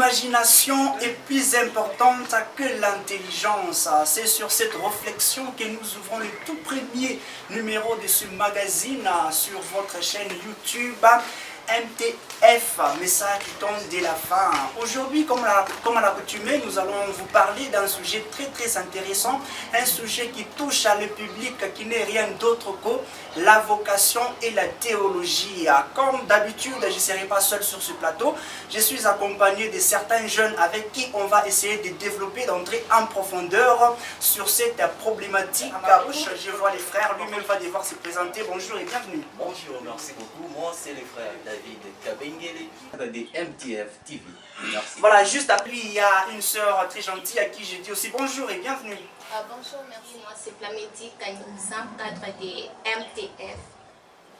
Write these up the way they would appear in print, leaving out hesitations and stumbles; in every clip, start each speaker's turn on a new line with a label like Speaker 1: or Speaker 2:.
Speaker 1: L'imagination est plus importante que l'intelligence. C'est sur cette réflexion que nous ouvrons le tout premier numéro de ce magazine sur votre chaîne YouTube MTF, message qui tombe dès la fin. Aujourd'hui, comme à l'accoutumée, nous allons vous parler d'un sujet très intéressant, un sujet qui touche à le public, qui n'est rien d'autre que la vocation et la théologie. Comme d'habitude, je ne serai pas seul sur ce plateau, je suis accompagné de certains jeunes avec qui on va essayer de développer, d'entrer en profondeur sur cette problématique. Je vois les frères, lui-même va devoir se présenter. Bonjour et bienvenue.
Speaker 2: Bonjour, merci beaucoup. Moi, c'est le frère David Kabengele de MTF TV. Merci.
Speaker 1: Voilà, juste après, il y a une sœur très gentille à qui je dis aussi bonjour et bienvenue.
Speaker 3: Bonjour, merci. Moi, c'est Plamedi Kanyoussam, cadre de MTF.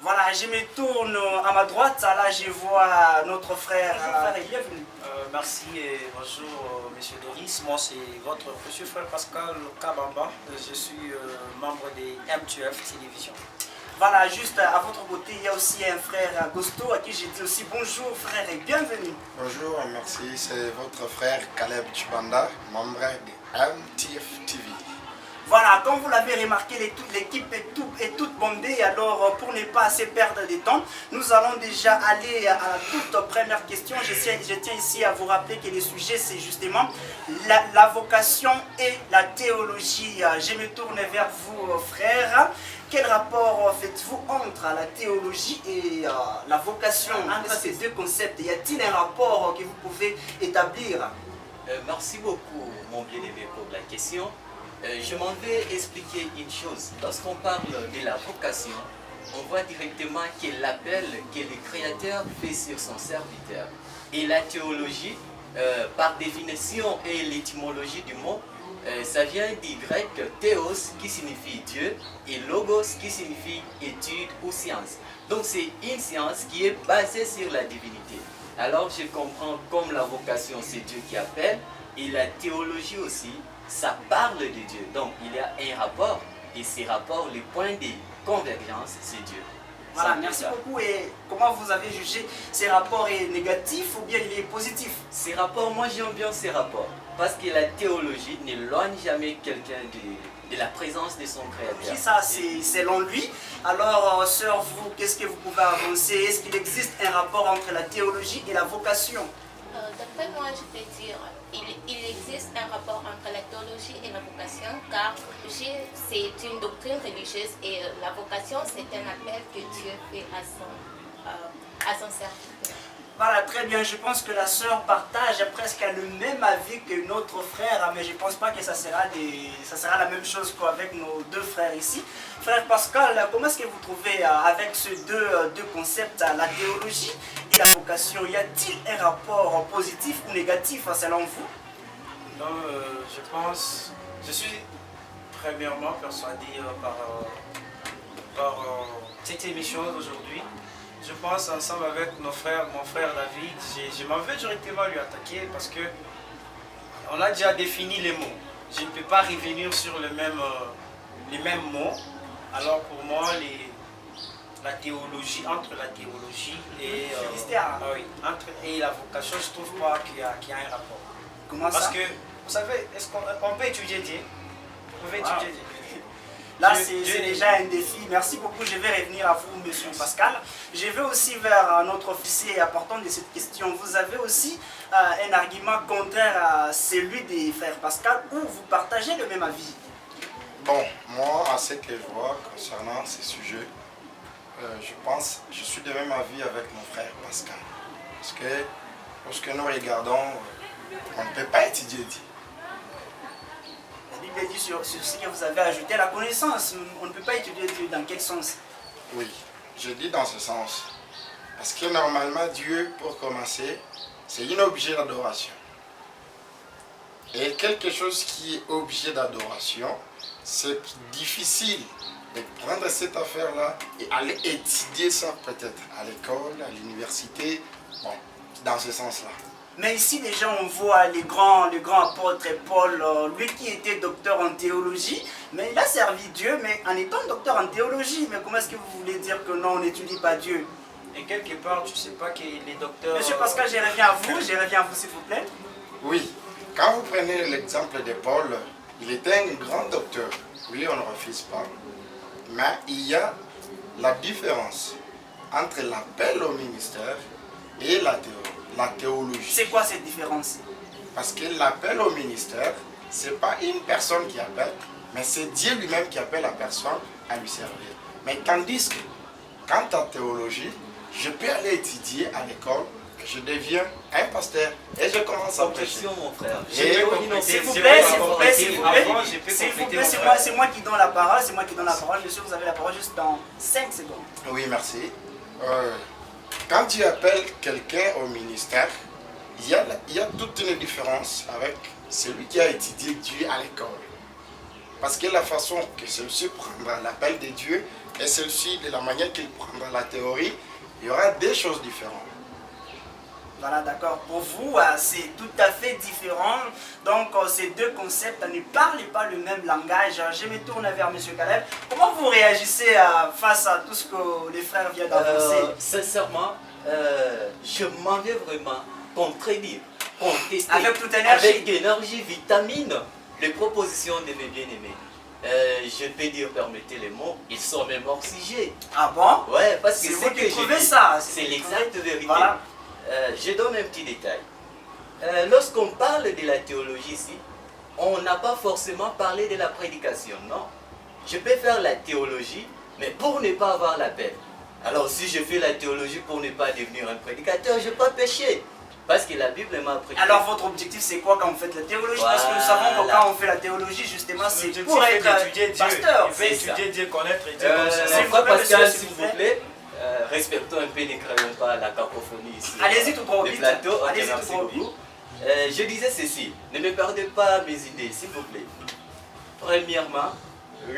Speaker 1: Voilà, je me tourne à ma droite, là je vois notre frère. Bonjour frère et bienvenue.
Speaker 4: Merci et bonjour monsieur Doris. Moi c'est votre précieux frère Pascal Kabamba. Je suis membre de MTF Télévision.
Speaker 1: Voilà, juste à votre côté, il y a aussi un frère Gosto à qui j'ai dit aussi bonjour frère et bienvenue.
Speaker 5: Bonjour, merci. C'est votre frère Caleb Chubanda, membre de MTF TV.
Speaker 1: Voilà, comme vous l'avez remarqué, l'équipe est toute bondée. Alors, pour ne pas assez perdre de temps, nous allons déjà aller à la toute première question. Je tiens ici à vous rappeler que le sujet, c'est justement la vocation et la théologie. Je me tourne vers vous, frère. Quel rapport faites-vous entre la théologie et la vocation, entre ces deux concepts? Y a-t-il un rapport que vous pouvez établir?
Speaker 2: Merci beaucoup, mon bien-aimé, pour la question. Je m'en vais expliquer une chose. Lorsqu'on parle de la vocation, on voit directement quel l'appel que le Créateur fait sur son serviteur. Et la théologie, par définition et l'étymologie du mot, ça vient du grec théos qui signifie Dieu et logos qui signifie étude ou science. Donc c'est une science qui est basée sur la divinité. Alors je comprends comme la vocation c'est Dieu qui appelle et la théologie aussi, ça parle de Dieu. Donc il y a un rapport et ces rapports, le point de convergence c'est Dieu.
Speaker 1: Voilà, merci beaucoup. Et comment vous avez jugé ces rapports? Est négatif ou bien il est positif?
Speaker 2: Ces rapports, moi j'aime bien ces rapports. Parce que la théologie n'éloigne jamais quelqu'un de la présence de son Créateur.
Speaker 1: Ça, c'est selon lui. Alors, sœur, vous, qu'est-ce que vous pouvez avancer? Est-ce qu'il existe un rapport entre la théologie et la vocation?
Speaker 3: D'après moi, je peux dire il existe un rapport entre la théologie et la vocation, car c'est une doctrine religieuse et la vocation, c'est un appel que Dieu fait à son serviteur.
Speaker 1: Voilà, très bien. Je pense que la sœur partage presque le même avis que notre frère, mais je ne pense pas que ça sera la même chose qu'avec nos deux frères ici. Frère Pascal, comment est-ce que vous trouvez avec ces deux concepts, la théologie et la vocation? Y a-t-il un rapport positif ou négatif selon vous?
Speaker 4: Non, je suis premièrement persuadé par cette émission d'aujourd'hui. Je pense ensemble avec mon frère David, je m'en vais directement lui attaquer parce que on a déjà défini les mots. Je ne peux pas revenir sur les mêmes mots. Alors pour moi, la théologie, entre la théologie et, et la vocation, je ne trouve pas qu'il y a un rapport.
Speaker 1: Comment
Speaker 4: parce
Speaker 1: ça?
Speaker 4: Que, vous savez, est-ce qu'on peut étudier Dieu? Vous pouvez étudier Dieu.
Speaker 1: Là, c'est déjà un défi. Merci beaucoup. Je vais revenir à vous, monsieur Pascal. Je vais aussi vers notre officier apportant de cette question. Vous avez aussi un argument contraire à celui des frères Pascal ou vous partagez le même avis?
Speaker 5: Bon, moi, à ce que je vois concernant ces sujets, je suis de même avis avec mon frère Pascal. Parce que lorsque nous regardons, on ne peut pas étudier Dieu.
Speaker 1: La Bible dit sur ce que vous avez ajouté la connaissance. On ne peut pas étudier Dieu dans quel sens?
Speaker 5: Oui, je dis dans ce sens. Parce que normalement, Dieu, pour commencer, c'est un objet d'adoration. Et quelque chose qui est objet d'adoration, c'est difficile de prendre cette affaire-là et aller étudier ça peut-être à l'école, à l'université, bon, dans ce sens-là.
Speaker 1: Mais ici déjà on voit le grand apôtre Paul, lui qui était docteur en théologie, mais il a servi Dieu, mais en étant docteur en théologie. Mais comment est-ce que vous voulez dire que non, on n'étudie pas Dieu?
Speaker 4: Et quelque part, tu sais pas que les docteurs...
Speaker 1: Monsieur Pascal, je reviens à vous, s'il vous plaît.
Speaker 5: Oui, quand vous prenez l'exemple de Paul, il était un grand docteur. Oui, on ne refuse pas. Mais il y a la différence entre l'appel au ministère et la théologie.
Speaker 1: C'est quoi cette différence?
Speaker 5: Parce que l'appel au ministère, ce n'est pas une personne qui appelle, mais c'est Dieu lui-même qui appelle la personne à lui servir. Mais tandis que, quant à la théologie, je peux aller étudier à l'école, je deviens un pasteur et je commence à prêcher.
Speaker 2: Objection, mon frère.
Speaker 1: S'il vous plaît, c'est moi qui donne la parole, Monsieur, vous avez la parole juste dans 5 secondes.
Speaker 5: Oui, merci. Quand tu appelles quelqu'un au ministère, il y a toute une différence avec celui qui a étudié Dieu à l'école. Parce que la façon que celui-ci prendra l'appel de Dieu et celui-ci, de la manière qu'il prendra la théorie, il y aura des choses différentes.
Speaker 1: Voilà, d'accord. Pour vous, c'est tout à fait différent. Donc, ces deux concepts ne parlent pas le même langage. Je me tourne vers M. Caleb. Comment vous réagissez face à tout ce que les frères viennent d'avancer?
Speaker 2: Sincèrement, je m'en vais vraiment contredire, contester
Speaker 1: avec toute énergie,
Speaker 2: avec énergie, vitamine, les propositions de mes bien-aimés. Je peux dire, permettez les mots, ils sont même oxygés.
Speaker 1: Ah bon?
Speaker 2: Ouais, parce que
Speaker 1: c'est
Speaker 2: ce
Speaker 1: vous
Speaker 2: que
Speaker 1: qui trouvez ça.
Speaker 2: c'est l'exacte vérité.
Speaker 1: Voilà.
Speaker 2: Je donne un petit détail. Lorsqu'on parle de la théologie ici, on n'a pas forcément parlé de la prédication, non. Je peux faire la théologie, mais pour ne pas avoir la peine. Alors si je fais la théologie pour ne pas devenir un prédicateur, je ne vais pas pécher. Parce que la Bible m'a appris.
Speaker 1: Alors votre objectif c'est quoi quand vous faites la théologie?
Speaker 2: Voilà.
Speaker 1: Parce que nous savons que quand on fait la théologie, justement, c'est pour être pasteur.
Speaker 4: Il fait étudier Dieu, connaître Dieu.
Speaker 2: Pascal, s'il vous plaît, respectons un peu, ne créons pas la cacophonie ici.
Speaker 1: Allez-y tout droit au vite.
Speaker 2: Allez-y tout droit au vite. Je disais ceci, ne me perdez pas mes idées, s'il vous plaît. Premièrement,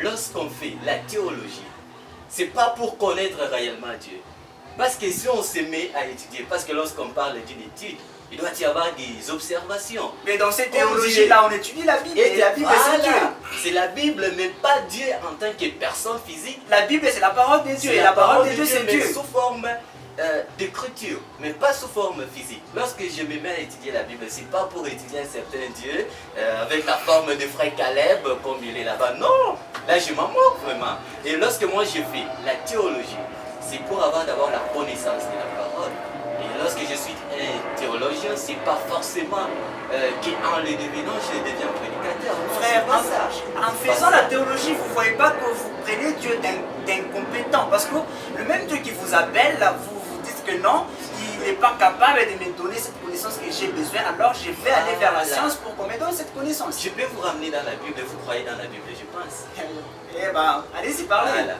Speaker 2: lorsqu'on fait la théologie, c'est pas pour connaître réellement Dieu. Parce que si on se met à étudier, parce que lorsqu'on parle d'une étude, il doit y avoir des observations.
Speaker 1: Mais dans cette théologie-là, on étudie la Bible. Et la Bible, c'est Dieu.
Speaker 2: C'est la Bible, mais pas Dieu en tant que personne physique.
Speaker 1: La Bible, c'est la parole de Dieu. Et la parole de Dieu, c'est Dieu.
Speaker 2: Sous forme d'écriture, mais pas sous forme physique. Lorsque je me mets à étudier la Bible, c'est pas pour étudier un certain Dieu avec la forme de frère Caleb comme il est là-bas. Non, là je m'en moque vraiment. Et lorsque moi je fais la théologie, c'est pour avoir d'abord la connaissance de la parole. Et lorsque je suis un théologien, c'est pas forcément qu'en le devenant, je deviens prédicateur. Non,
Speaker 1: frère,
Speaker 2: pas ça.
Speaker 1: en faisant la théologie, vous ne voyez pas que vous prenez Dieu d'incompétent. Parce que le même Dieu qui vous appelle, vous vous dites que non, il n'est pas capable de me donner cette connaissance que j'ai besoin. Alors je vais aller vers la science pour qu'on me donne cette connaissance.
Speaker 2: Je peux vous ramener dans la Bible, vous croyez dans la Bible, je pense.
Speaker 1: Eh bien, allez-y, parlez.
Speaker 2: Voilà.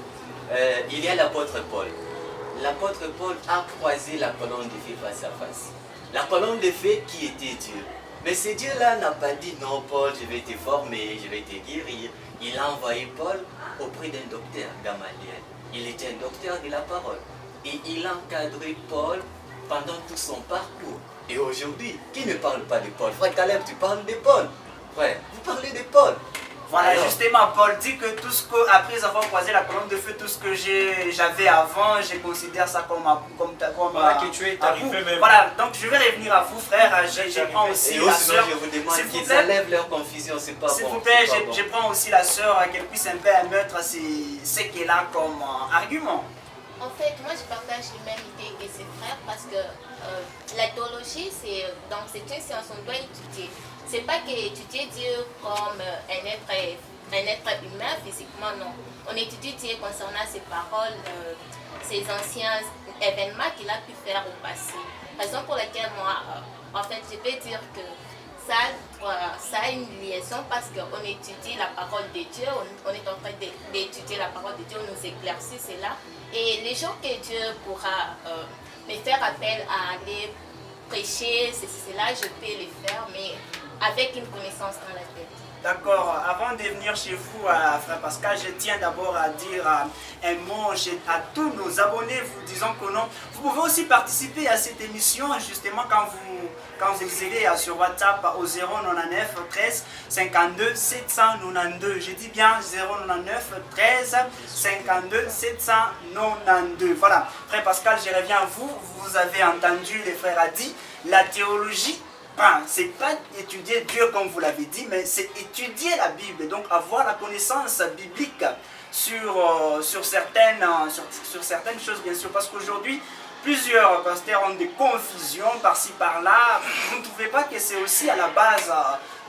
Speaker 2: Il y a l'apôtre Paul. L'apôtre Paul a croisé la colonne de feu face à face. La colonne de feu qui était Dieu. Mais ce Dieu-là n'a pas dit non Paul, je vais te former, je vais te guérir. Il a envoyé Paul auprès d'un docteur, Gamaliel. Il était un docteur de la parole. Et il a encadré Paul pendant tout son parcours. Et aujourd'hui, qui ne parle pas de Paul? Frère Caleb, tu parles de Paul. Frère, vous parlez de Paul.
Speaker 1: Voilà,
Speaker 2: alors,
Speaker 1: justement, Paul dit que tout ce que, après avoir croisé la colonne de feu, tout ce que j'avais avant, je considère ça comme
Speaker 4: voilà, que tu es arrivé même.
Speaker 1: Voilà, donc je vais revenir à vous, frère. Je prends aussi la sœur.
Speaker 2: Je vous demande qu'ils enlèvent leur confusion, c'est pas bon.
Speaker 1: S'il vous plaît, je prends aussi la sœur, qu'elle puisse un peu mettre ce qu'elle a comme argument.
Speaker 3: En fait, moi je partage les mêmes idées que ses frères parce que la théologie, c'est une science qu'on doit étudier. C'est pas qu'étudier Dieu comme un être humain physiquement, non. On étudie Dieu concernant ses paroles, ses anciens événements qu'il a pu faire au passé. Raison pour laquelle moi, en fait, je peux dire que ça a une liaison parce qu'on étudie la parole de Dieu, on est en train d'étudier la parole de Dieu, on nous éclaircit cela. Et les jours que Dieu pourra me faire appel à aller prêcher, cela, je peux le faire, mais avec une connaissance dans la tête.
Speaker 1: D'accord. Avant de venir chez vous, frère Pascal, je tiens d'abord à dire un mot à tous nos abonnés, vous disant que non. Vous pouvez aussi participer à cette émission, justement, quand vous allez sur WhatsApp au 099 13 52 792. Je dis bien 099 13 52 792. Voilà. Frère Pascal, je reviens à vous. Vous avez entendu, les frères a dit, la théologie. C'est pas étudier Dieu comme vous l'avez dit, mais c'est étudier la Bible, donc avoir la connaissance biblique sur certaines choses, bien sûr, parce qu'aujourd'hui, plusieurs pasteurs ont des confusions par-ci par-là. Vous ne trouvez pas que c'est aussi à la base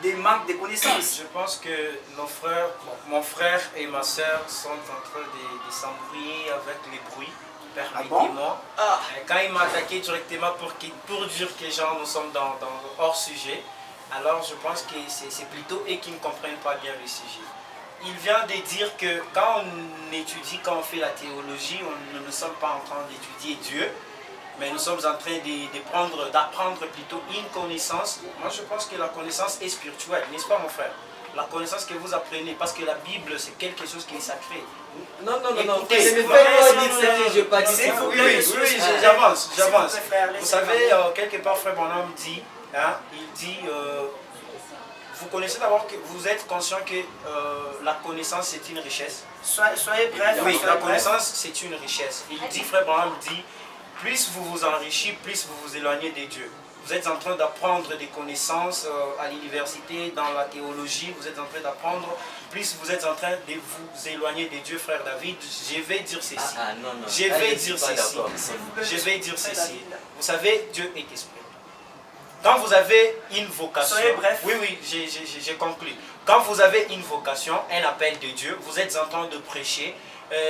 Speaker 1: des manques de connaissances?
Speaker 4: Je pense que nos frères, mon frère et ma soeur sont en train de s'embrouiller avec les bruits. Permettez-moi. Quand il m'a attaqué directement pour dire que genre, nous sommes dans hors sujet, alors je pense que c'est plutôt eux qui ne comprennent pas bien le sujet. Il vient de dire que quand on étudie, quand on fait la théologie, nous ne sommes pas en train d'étudier Dieu, mais nous sommes en train d'apprendre plutôt une connaissance. Moi je pense que la connaissance est spirituelle, n'est-ce pas mon frère? La connaissance que vous apprenez, parce que la Bible c'est quelque chose qui est sacré.
Speaker 2: Non,
Speaker 4: Écoutez, j'avance. Vous savez, quelque part, frère Bonhomme dit, vous connaissez d'abord que vous êtes conscient que la connaissance c'est une richesse.
Speaker 1: Soyez bref.
Speaker 4: Oui, la connaissance c'est une richesse. Il dit, frère Bonhomme dit, plus vous vous enrichissez, plus vous vous éloignez de Dieu. Vous êtes en train d'apprendre des connaissances à l'université, dans la théologie, vous êtes en train d'apprendre, plus vous êtes en train de vous éloigner de Dieu, frère David. Je vais dire ceci. Je vais dire ceci. Vous savez, Dieu est esprit. Quand vous avez une vocation,
Speaker 1: soyez bref.
Speaker 4: Oui, j'ai conclu. Quand vous avez une vocation, un appel de Dieu, vous êtes en train de prêcher.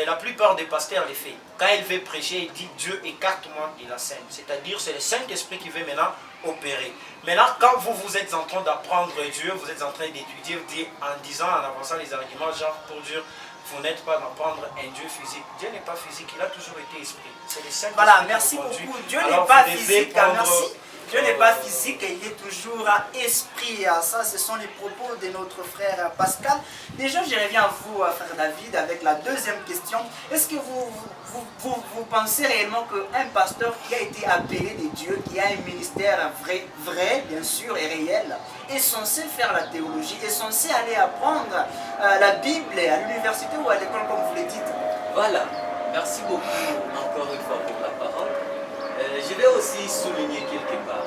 Speaker 4: La plupart des pasteurs les font. Quand il veut prêcher, il dit Dieu écarte-moi de la scène. C'est-à-dire c'est le Saint-Esprit qui veut maintenant opérer. Maintenant, quand vous êtes en train d'apprendre Dieu, vous êtes en train d'étudier en disant, en avançant les arguments, genre pour dire vous n'êtes pas d'apprendre un Dieu physique. Dieu n'est pas physique, il a toujours été esprit. C'est le Saint-Esprit.
Speaker 1: Voilà, merci beaucoup. Dieu n'est pas physique, merci. Dieu n'est pas physique, il est toujours à esprit. Ça, ce sont les propos de notre frère Pascal. Déjà, je reviens à vous, frère David, avec la deuxième question. Est-ce que vous pensez réellement qu'un pasteur qui a été appelé de Dieu, qui a un ministère vrai, bien sûr, et réel, est censé faire la théologie, est censé aller apprendre la Bible à l'université ou à l'école, comme vous le dites?
Speaker 2: Voilà. Merci beaucoup encore une fois pour la parole. Je vais aussi souligner quelque part.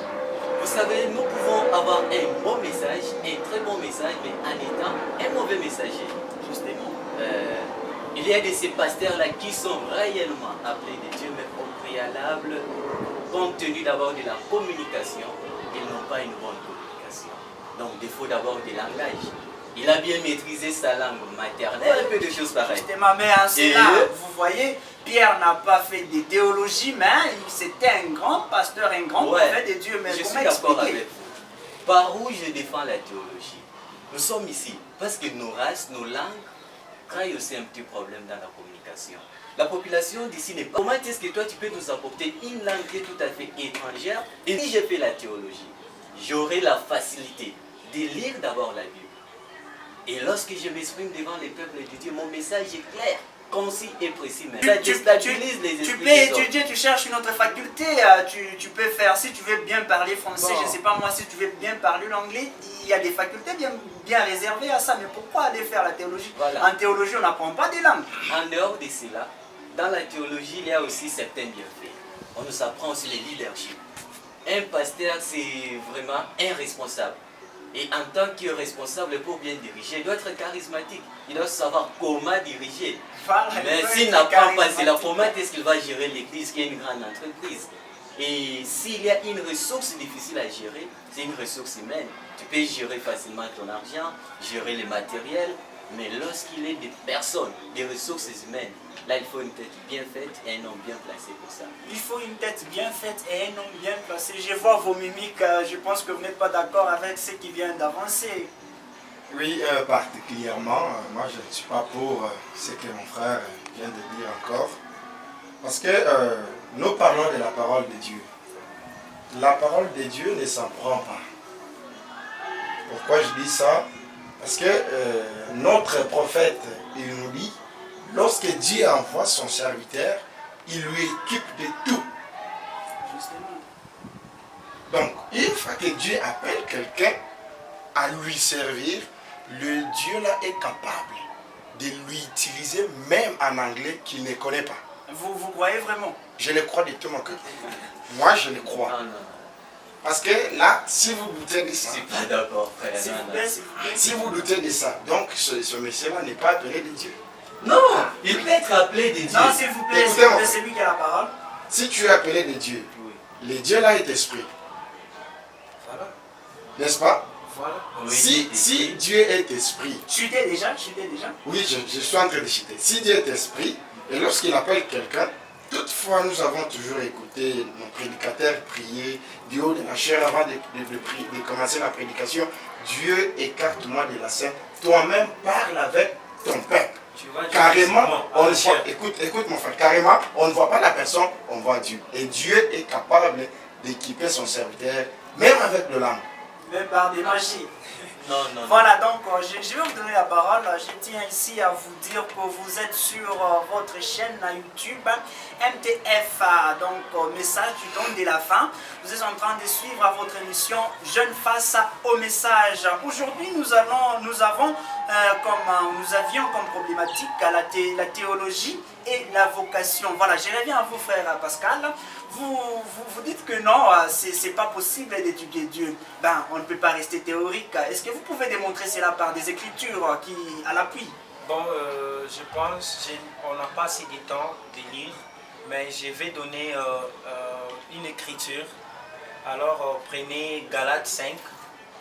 Speaker 2: Vous savez, nous pouvons avoir un bon message, un très bon message, mais en étant un mauvais messager.
Speaker 1: Justement.
Speaker 2: Il y a de ces pasteurs-là qui sont réellement appelés de Dieu, mais au préalable, compte tenu d'abord de la communication, ils n'ont pas une bonne communication. Donc, défaut d'abord du langage. Il a bien maîtrisé sa langue maternelle, un peu de choses pareilles.
Speaker 1: Justement, mais en cela, vous voyez, Pierre n'a pas fait de théologie, mais c'était un grand pasteur, un grand prophète de Dieu. Mais
Speaker 2: je
Speaker 1: comment
Speaker 2: suis d'accord avec
Speaker 1: expliquer?
Speaker 2: vous. Par où je défends la théologie? Nous sommes ici parce que nos races, nos langues créent aussi un petit problème dans la communication. La population d'ici n'est pas... Comment est-ce que toi tu peux nous apporter une langue qui est tout à fait étrangère? Et si j'ai fait la théologie, j'aurai la facilité de lire d'abord la Bible. Et lorsque je m'exprime devant les peuples de Dieu, mon message est clair, concis et précis. Mais ça déstabilise les esprits.
Speaker 1: Tu peux étudier, tu cherches une autre faculté, tu peux faire, si tu veux bien parler français, je ne sais pas moi, si tu veux bien parler l'anglais, il y a des facultés bien réservées à ça. Mais pourquoi aller faire la théologie? En théologie, on n'apprend pas des langues.
Speaker 2: En dehors de cela, dans la théologie, il y a aussi certains bienfaits. On nous apprend aussi le leadership. Un pasteur, c'est vraiment un responsable. Et en tant que responsable pour bien diriger, il doit être charismatique. Il doit savoir comment diriger. Mais s'il n'apprend pas cela, comment est-ce qu'il va gérer l'église qui est une grande entreprise? Et s'il y a une ressource difficile à gérer, c'est une ressource humaine. Tu peux gérer facilement ton argent, gérer les matériels, mais lorsqu'il est des personnes, des ressources humaines, là il faut une tête bien faite et un homme bien placé pour ça.
Speaker 1: Il faut une tête bien faite et un homme bien placé. Je vois vos mimiques, je pense que vous n'êtes pas d'accord avec ce qui vient d'avancer.
Speaker 5: Oui, particulièrement, moi je ne suis pas pour ce que mon frère vient de dire encore. Parce que nous parlons de la parole de Dieu. La parole de Dieu ne s'en prend pas. Pourquoi je dis ça? Parce que notre prophète, il nous dit, lorsque Dieu envoie son serviteur, il lui équipe de tout.
Speaker 1: Justement.
Speaker 5: Donc, une fois que Dieu appelle quelqu'un à lui servir, le Dieu là est capable de lui utiliser même en anglais qu'il ne connaît pas.
Speaker 1: Vous croyez vraiment?
Speaker 5: Je le crois de tout mon cœur. Moi, je le crois.
Speaker 2: Non, non.
Speaker 5: Parce que là, si vous doutez de ça,
Speaker 2: Je suis pas d'accord, frère.
Speaker 1: S'il
Speaker 2: Non,
Speaker 1: vous
Speaker 2: non.
Speaker 1: plaît, s'il vous plaît.
Speaker 5: si vous doutez de ça, donc ce monsieur-là n'est pas appelé de Dieu.
Speaker 2: Non, il peut être appelé de Dieu.
Speaker 1: Non, s'il vous plaît,
Speaker 5: Écoutez-moi.
Speaker 1: c'est lui qui a la parole.
Speaker 5: Si tu es appelé de Dieu,
Speaker 2: Oui.
Speaker 5: le Dieu là est esprit,
Speaker 4: Voilà.
Speaker 5: n'est-ce pas?
Speaker 4: Voilà.
Speaker 2: Oui,
Speaker 5: Si Dieu est esprit,
Speaker 1: Chuter déjà.
Speaker 5: oui, je suis en train de citer. Si Dieu est esprit, et lorsqu'il appelle quelqu'un, toutefois nous avons toujours écouté nos prédicateurs prier du haut de la chair avant de commencer la prédication. Dieu, écarte-moi de la scène. Toi-même parle avec ton peuple.
Speaker 4: Tu vois,
Speaker 5: Carrément, on ne
Speaker 4: voit.
Speaker 5: voit, écoute mon frère, carrément, on ne voit pas la personne, on voit Dieu. Et Dieu est capable d'équiper son serviteur, même avec le langue.
Speaker 1: Même par des magies.
Speaker 2: Non, non.
Speaker 1: Voilà, donc je vais vous donner la parole. Je tiens ici à vous dire que vous êtes sur votre chaîne YouTube MTF, donc message du don de la fin. Vous êtes en train de suivre votre émission Jeunes face au message. Aujourd'hui, nous avions comme problématique la théologie et la vocation. Voilà, je reviens à vous, frère Pascal. Vous dites que non, c'est pas possible d'étudier Dieu. Ben, on ne peut pas rester théorique. Est-ce que vous pouvez démontrer cela par des écritures qui à l'appui?
Speaker 4: Bon, je pense on n'a pas assez de temps de lire, mais je vais donner une écriture. Alors, prenez Galates 5.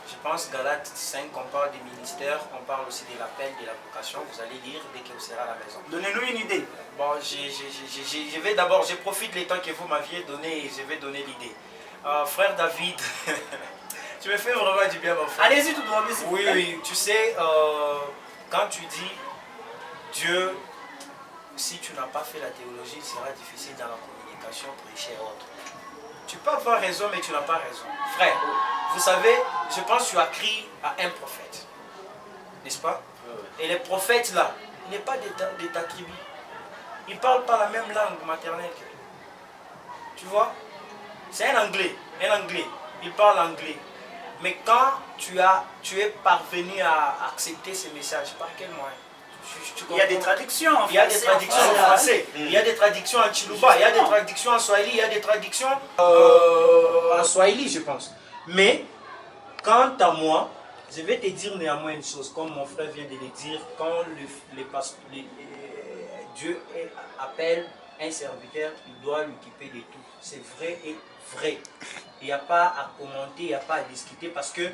Speaker 4: Je pense Galates 5, on parle du ministère, on parle aussi de l'appel, de la vocation. Vous allez lire dès que vous serez à la maison.
Speaker 1: Donnez-nous une idée.
Speaker 4: Bon, je vais d'abord, je profite du temps que vous m'aviez donné et je vais donner l'idée. Frère David, tu me fais vraiment du bien, mon frère.
Speaker 1: Allez-y tout droit, s'il vous
Speaker 4: Oui,
Speaker 1: plaît.
Speaker 4: oui, tu sais, quand tu dis Dieu, si tu n'as pas fait la théologie, il sera difficile dans la communication, prêcher et autres. Tu peux avoir raison, mais tu n'as pas raison. Frère, vous savez, je pense que tu as crié à un prophète. N'est-ce pas? Et les prophètes là, il n'est pas de ta tribu. Ils ne parlent pas la même langue maternelle que toi. Tu vois? C'est un anglais. Il parle anglais. Mais quand tu es parvenu à accepter ce message, par quel moyen?
Speaker 1: Il y a des traductions en
Speaker 4: Il y a des
Speaker 1: français,
Speaker 4: traductions en français, il y a des traductions en Chiluba, il y a des traductions en Swahili, il y a des traductions en Swahili, je pense. Mais, quant à moi, je vais te dire néanmoins une chose, comme mon frère vient de le dire, quand Dieu appelle un serviteur, il doit l'équiper de tout. C'est vrai et vrai. Il n'y a pas à commenter, il n'y a pas à discuter parce que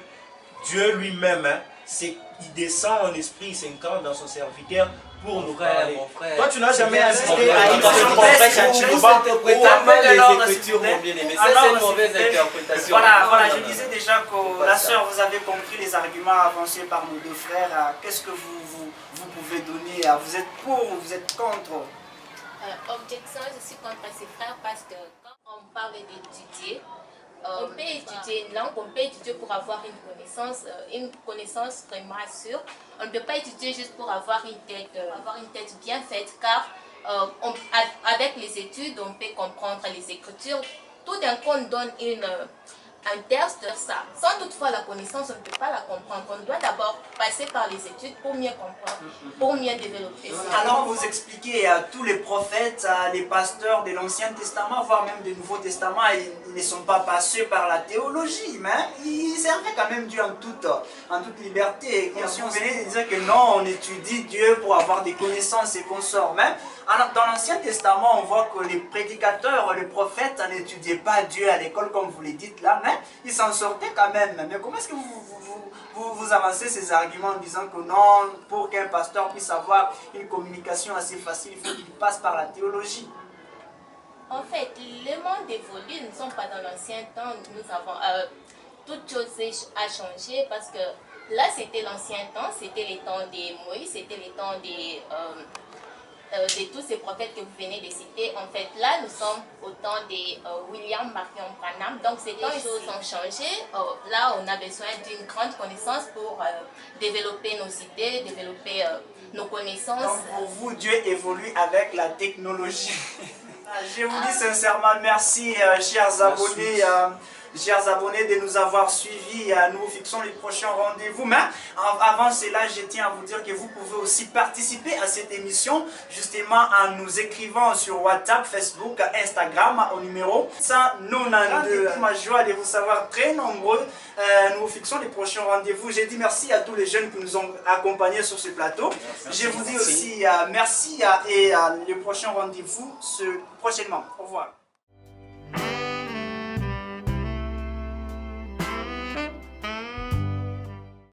Speaker 4: Dieu lui-même, il descend en esprit, il s'incarne dans son serviteur pour nous parler.
Speaker 2: Mon frère.
Speaker 4: Toi, tu n'as jamais assisté
Speaker 2: frère,
Speaker 4: à une
Speaker 2: mon
Speaker 4: session
Speaker 2: frère,
Speaker 4: prêche à
Speaker 2: vous
Speaker 4: Chiluba
Speaker 2: interprétez
Speaker 1: Ou
Speaker 2: mal les
Speaker 1: alors,
Speaker 2: Écritures,
Speaker 1: s'il vous plaît.
Speaker 2: mon bien-aimé. Ça,
Speaker 1: Alors,
Speaker 2: c'est une
Speaker 1: s'il
Speaker 2: mauvaise
Speaker 1: vous plaît.
Speaker 2: interprétation.
Speaker 1: Voilà,
Speaker 2: Non,
Speaker 1: je
Speaker 2: non, non.
Speaker 1: disais déjà que
Speaker 2: pas
Speaker 1: la
Speaker 2: ça.
Speaker 1: sœur, vous avez compris les arguments avancés par nos deux frères. Qu'est-ce que vous pouvez donner? Vous êtes pour ou vous êtes contre?
Speaker 3: Objection, je suis contre ces frères parce que quand on parle d'étudier, on peut étudier une langue, on peut étudier pour avoir une connaissance vraiment sûre. On ne peut pas étudier juste pour avoir une tête bien faite, car avec les études, on peut comprendre les Écritures. Tout d'un coup, on donne un texte de ça. Sans toutefois la connaissance, on ne peut pas la comprendre. On doit d'abord passer par les études pour mieux comprendre, pour mieux développer.
Speaker 1: Alors vous expliquez à tous les prophètes, les pasteurs de l'Ancien Testament, voire même du Nouveau Testament, ils ne sont pas passés par la théologie, mais ils servaient quand même Dieu en toute liberté et conscience. Vous venez de dire que non, on étudie Dieu pour avoir des connaissances et consorts. Mais alors, dans l'Ancien Testament, on voit que les prédicateurs, les prophètes n'étudiaient pas Dieu à l'école comme vous le dites là, mais ils s'en sortaient quand même. Mais comment est-ce que vous avancez ces arguments en disant que non, pour qu'un pasteur puisse avoir une communication assez facile, il faut qu'il passe par la théologie?
Speaker 3: En fait, le monde évolue, nous ne sommes pas dans l'ancien temps, nous avons toute chose a changé parce que là c'était l'ancien temps, c'était les temps de Moïse, c'était les temps de tous ces prophètes que vous venez de citer. En fait, là, nous sommes au temps de William Marion Branham. Donc, ces choses ont changé. Là, on a besoin d'une grande connaissance pour développer nos idées, développer nos connaissances.
Speaker 1: Donc, pour vous, Dieu évolue avec la technologie. Je vous dis sincèrement merci, chers abonnés. Chers abonnés, de nous avoir suivis. Nous fixons les prochains rendez-vous. Mais avant cela, je tiens à vous dire que vous pouvez aussi participer à cette émission, justement en nous écrivant sur WhatsApp, Facebook, Instagram, au numéro 192. C'est ma joie de vous savoir très nombreux. Nous fixons les prochains rendez-vous. Je dis merci à tous les jeunes qui nous ont accompagnés sur ce plateau. Je vous dis aussi merci et le prochain rendez-vous prochainement. Au revoir.